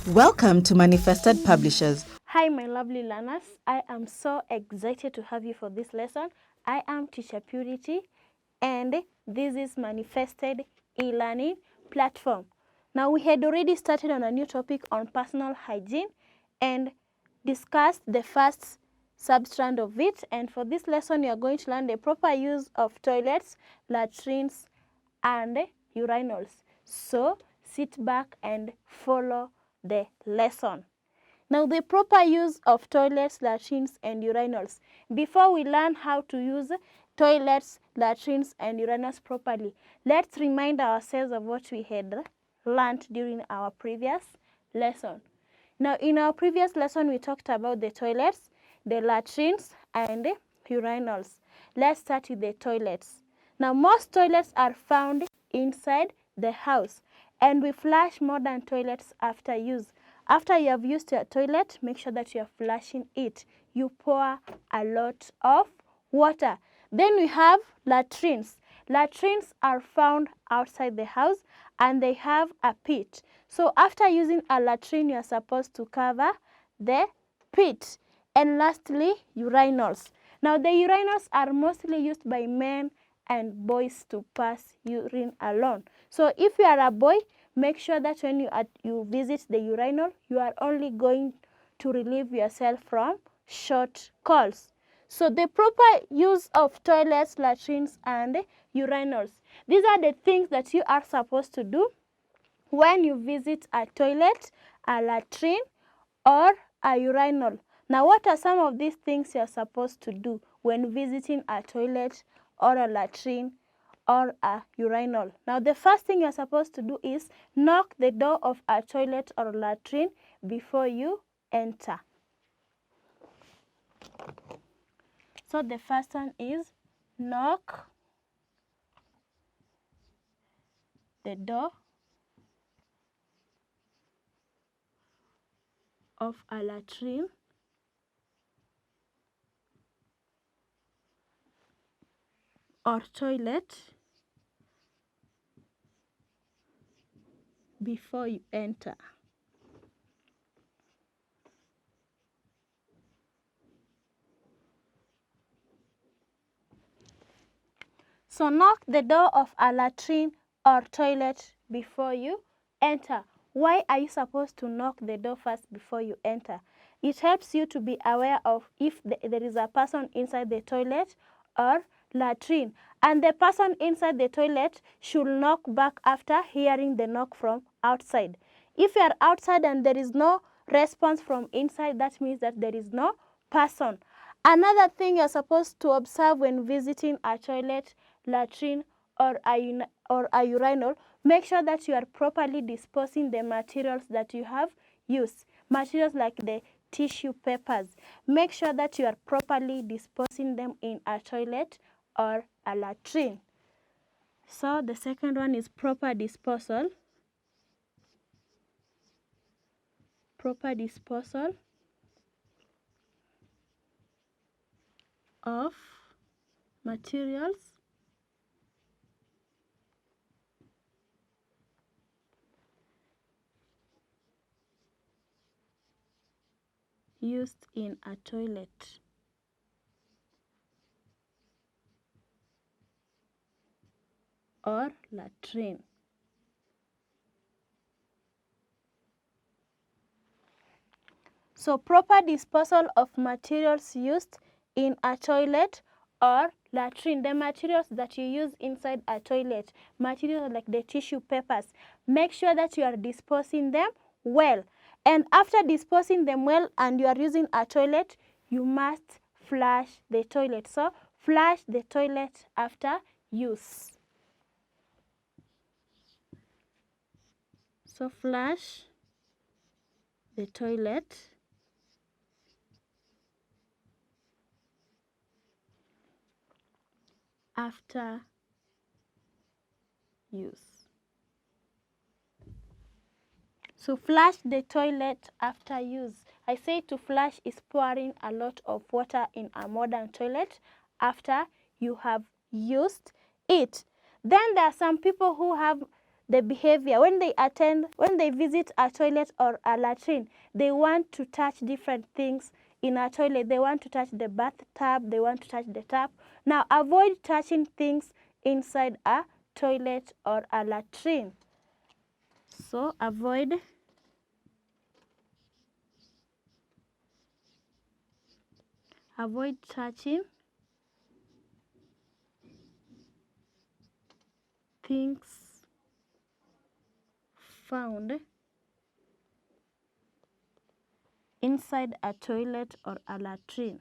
Welcome to Manifested Publishers. Hi, my lovely learners. I am so excited to have you for this lesson. I am Teacher Purity, and this is Manifested e-learning platform. Now, we had already started on a new topic on personal hygiene and discussed the first substrand of it. And for this lesson, you are going to learn the proper use of toilets, latrines, and urinals. So, sit back and follow the lesson. Now, the proper use of toilets, latrines, and urinals. Before we learn how to use toilets, latrines, and urinals properly, let's remind ourselves of what we had learned during our previous lesson. Now, in our previous lesson, we talked about the toilets, the latrines, and the urinals. Let's start with the toilets. Now, most toilets are found inside the house, and we flush modern toilets after use. After you have used your toilet, make sure that you are flushing it. You pour a lot of water. Then we have latrines. Latrines are found outside the house and they have a pit. So after using a latrine, you are supposed to cover the pit. And lastly, urinals. Now the urinals are mostly used by men and boys to pass urine alone. So if you are a boy, make sure that when you visit the urinal, you are only going to relieve yourself from short calls. So the proper use of toilets, latrines, and urinals. These are the things that you are supposed to do when you visit a toilet, a latrine, or a urinal. Now, what are some of these things you are supposed to do when visiting a toilet or a latrine or a urinal? Now, the first thing you are supposed to do is knock the door of a toilet or latrine before you enter. So, the first one is knock the door of a latrine or toilet before you enter. So knock the door of a latrine or toilet before you enter. Why are you supposed to knock the door first before you enter? It helps you to be aware of if there is a person inside the toilet or latrine. And the person inside the toilet should knock back after hearing the knock from outside. If you are outside and there is no response from inside, that means that there is no person. Another thing you're supposed to observe when visiting a toilet, latrine, or a urinal, make sure that you are properly disposing the materials that you have used. Materials like the tissue papers. Make sure that you are properly disposing them in a toilet or a latrine. So the second one is proper disposal. Proper disposal of materials used in a toilet or latrine. So proper disposal of materials used in a toilet or latrine. The materials that you use inside a toilet, materials like the tissue papers, make sure that you are disposing them well. And after disposing them well and you are using a toilet, you must flush the toilet. So flush the toilet after use. So flush the toilet after use. So flush the toilet after use. I say to flush is pouring a lot of water in a modern toilet after you have used it. Then there are some people who have the behavior. When they visit a toilet or a latrine, they want to touch different things in a toilet. They want to touch the bathtub, they want to touch the tap. Now, avoid touching things inside a toilet or a latrine. So, avoid touching things found inside a toilet or a latrine.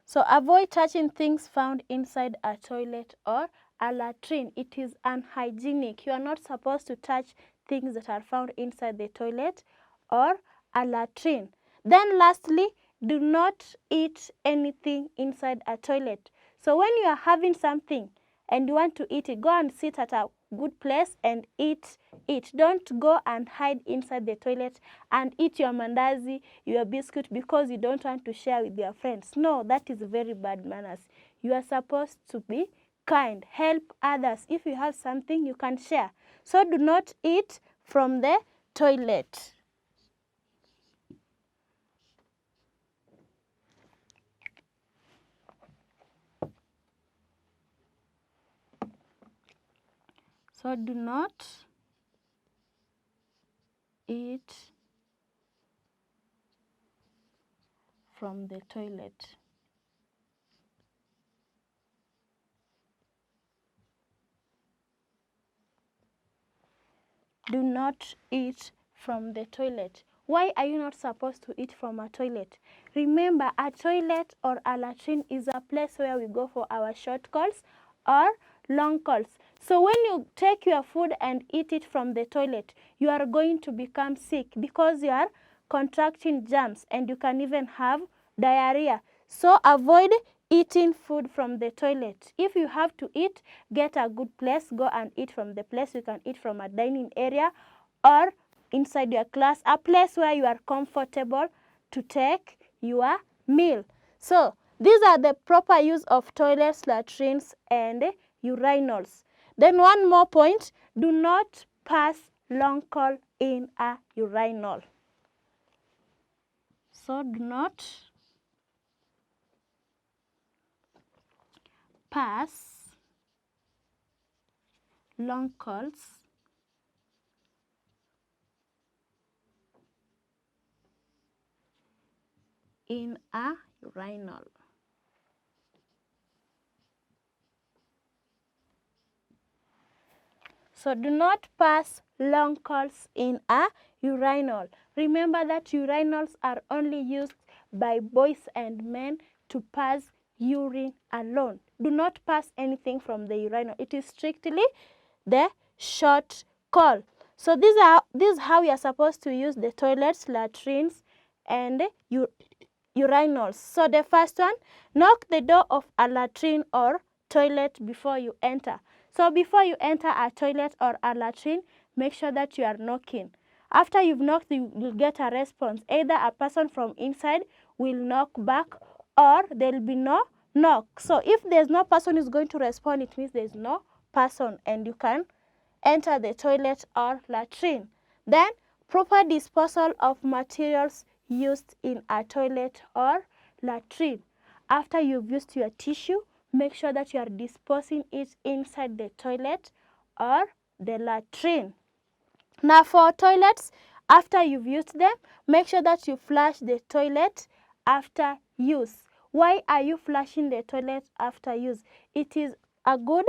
So avoid touching things found inside a toilet or a latrine. It is unhygienic. You are not supposed to touch things that are found inside the toilet or a latrine. Then lastly, do not eat anything inside a toilet. So when you are having something and you want to eat it, go and sit at a good place and eat it. Don't go and hide inside the toilet and eat your mandazi, your biscuit, because you don't want to share with your friends. No, that is very bad manners. You are supposed to be kind, help others. If you have something, you can share. So do not eat from the toilet. So do not eat from the toilet. Do not eat from the toilet. Why are you not supposed to eat from a toilet? Remember, a toilet or a latrine is a place where we go for our short calls or long calls. So when you take your food and eat it from the toilet, you are going to become sick because you are contracting germs and you can even have diarrhea. So avoid eating food from the toilet. If you have to eat, get a good place, go and eat from the place. You can eat from a dining area or inside your class, a place where you are comfortable to take your meal. So these are the proper use of toilets, latrines, and urinals. Then one more point, do not pass long call in a urinal. So do not pass long calls in a urinal. So do not pass long calls in a urinal. Remember that urinals are only used by boys and men to pass urine alone. Do not pass anything from the urinal. It is strictly the short call. So this is how you are supposed to use the toilets, latrines, and urinals. So the first one, knock the door of a latrine or toilet before you enter. So before you enter a toilet or a latrine, make sure that you are knocking. After you've knocked, you will get a response. Either a person from inside will knock back or there will be no knock. So if there's no person who's going to respond, it means there's no person and you can enter the toilet or latrine. Then proper disposal of materials used in a toilet or latrine. After you've used your tissue, make sure that you are disposing it inside the toilet or the latrine. Now for toilets, after you've used them, make sure that you flush the toilet after use. Why are you flushing the toilet after use? It is a good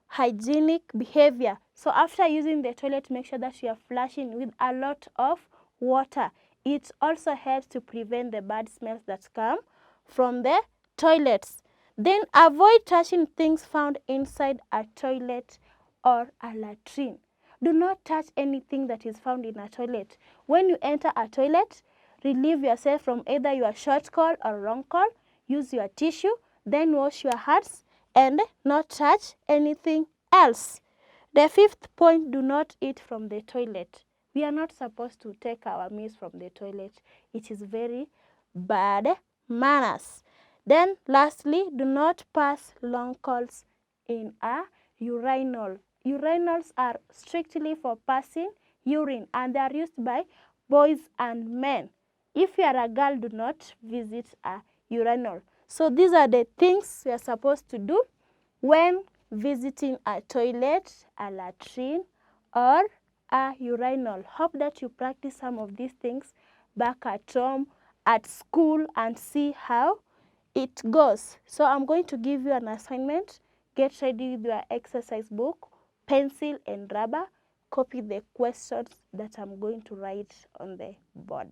hygienic behavior. So after using the toilet, make sure that you are flushing with a lot of water. It also helps to prevent the bad smells that come from the toilets. Then avoid touching things found inside a toilet or a latrine. Do not touch anything that is found in a toilet. When you enter a toilet, relieve yourself from either your short call or long call. Use your tissue, then wash your hands and not touch anything else. The fifth point, do not eat from the toilet. We are not supposed to take our meals from the toilet. It is very bad manners. Then lastly, do not pass long calls in a urinal. Urinals are strictly for passing urine and they are used by boys and men. If you are a girl, do not visit a urinal. So these are the things you are supposed to do when visiting a toilet, a latrine, or a urinal. Hope that you practice some of these things back at home, at school, and see how it goes. So I'm going to give you an assignment. Get ready with your exercise book, pencil, and rubber. Copy the questions that I'm going to write on the board.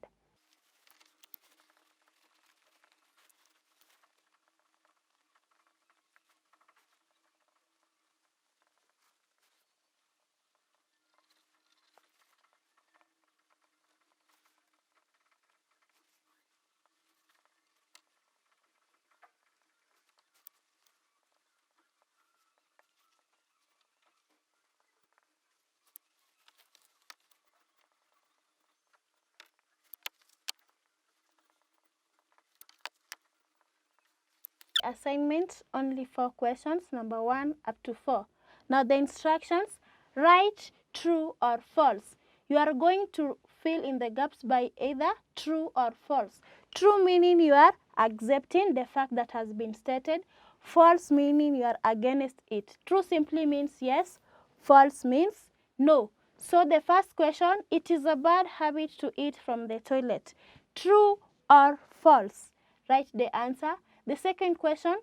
Assignment, only 4 questions, number 1 up to 4. Now the instructions, write true or false. You are going to fill in the gaps by either true or false. True meaning you are accepting the fact that has been stated. False meaning you are against it. True simply means yes, false means no. So the first question, it is a bad habit to eat from the toilet. True or false? Write the answer. The second question,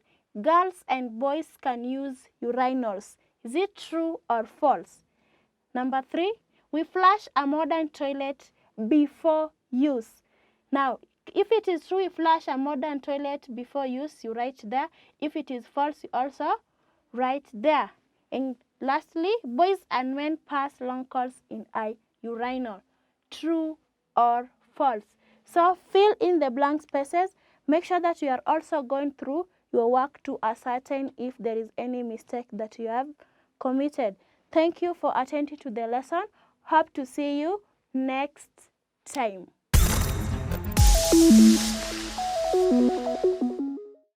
girls and boys can use urinals. Is it true or false? Number 3, we flush a modern toilet before use. Now, if it is true, we flush a modern toilet before use, you write there. If it is false, you also write there. And lastly, boys and men pass long calls in a urinal. True or false? So fill in the blank spaces. Make sure that you are also going through your work to ascertain if there is any mistake that you have committed. Thank you for attending to the lesson. Hope to see you next time.